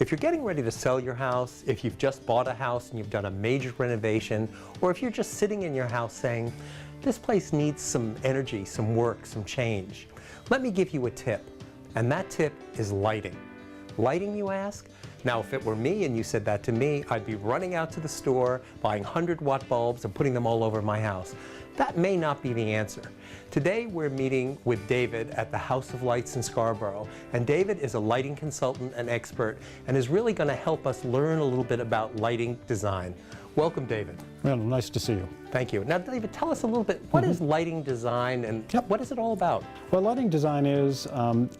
If you're getting ready to sell your house, if you've just bought a house and you've done a major renovation, or if you're just sitting in your house saying, this place needs some energy, some work, some change, let me give you a tip. And that tip is lighting. Lighting, you ask? Now, if it were me and you said that to me, I'd be running out to the store, buying 100-watt bulbs and putting them all over my house. That may not be the answer. Today we're meeting with David at the House of Lights in Scarborough, and David is a lighting consultant and expert and is really going to help us learn a little bit about lighting design. Welcome, David. Well, nice to see you. Thank you. Now, David, tell us a little bit, what is lighting design and what is it all about? Well, lighting design is,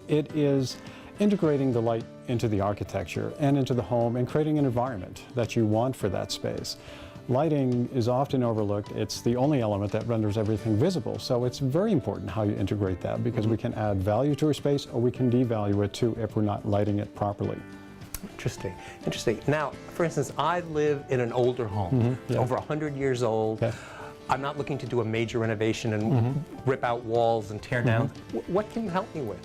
it is integrating the light into the architecture and into the home and creating an environment that you want for that space. Lighting is often overlooked. It's the only element that renders everything visible. So it's very important how you integrate that, because we can add value to a space or we can devalue it too if we're not lighting it properly. Interesting, interesting. Now, for instance, I live in an older home, over 100 years old. Okay. I'm not looking to do a major renovation and rip out walls and tear down. What can you help me with?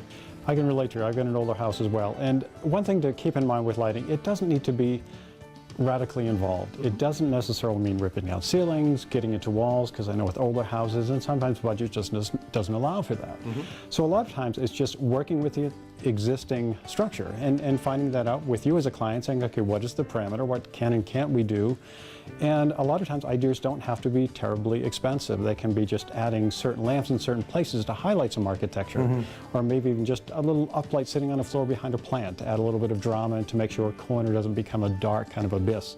I can relate to you. I've got an older house as well. And one thing to keep in mind with lighting, it doesn't need to be radically involved. It doesn't necessarily mean ripping down ceilings, getting into walls, because I know with older houses, and sometimes budget just doesn't allow for that. So a lot of times it's just working with the existing structure and finding that out with you as a client, saying, okay, what is the parameter, what can and can't we do? And a lot of times ideas don't have to be terribly expensive. They can be just adding certain lamps in certain places to highlight some architecture, or maybe even just a little uplight sitting on the floor behind a plant to add a little bit of drama and to make sure a corner doesn't become a dark kind of abyss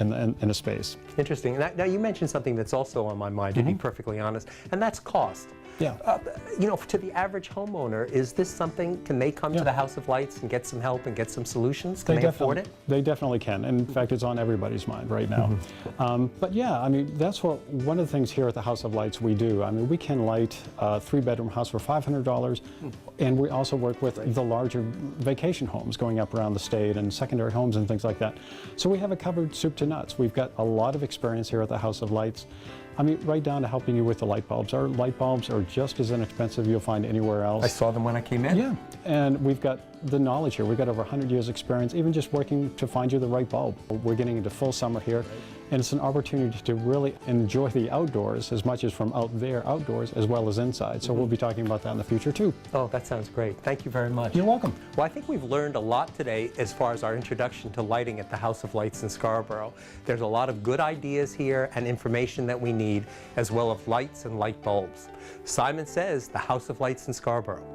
in a space. Interesting. Now you mentioned something that's also on my mind, to be perfectly honest, and that's cost. Yeah. You know, to the average homeowner, is this something, can they come to the House of Lights and get some help and get some solutions? Can they afford it? They definitely can. In fact, it's on everybody's mind right now. But yeah, I mean, that's what one of the things here at the House of Lights we do. I mean, we can light a 3-bedroom house for $500, and we also work with the larger vacation homes going up around the state and secondary homes and things like that. So we have it covered soup to nuts. We've got a lot of experience here at the House of Lights. I mean, right down to helping you with the light bulbs. Our light bulbs are just as inexpensive you'll find anywhere else. I saw them when I came in. Yeah, and we've got the knowledge here. We've got over 100 years experience, even just working to find you the right bulb. We're getting into full summer here, and it's an opportunity to really enjoy the outdoors as much as from out there outdoors as well as inside. So we'll be talking about that in the future too. Oh, that sounds great. Thank you very much. You're welcome. Well, I think we've learned a lot today as far as our introduction to lighting at the House of Lights in Scarborough. There's a lot of good ideas here and information that we need, as well as lights and light bulbs. Simon Says, the House of Lights in Scarborough.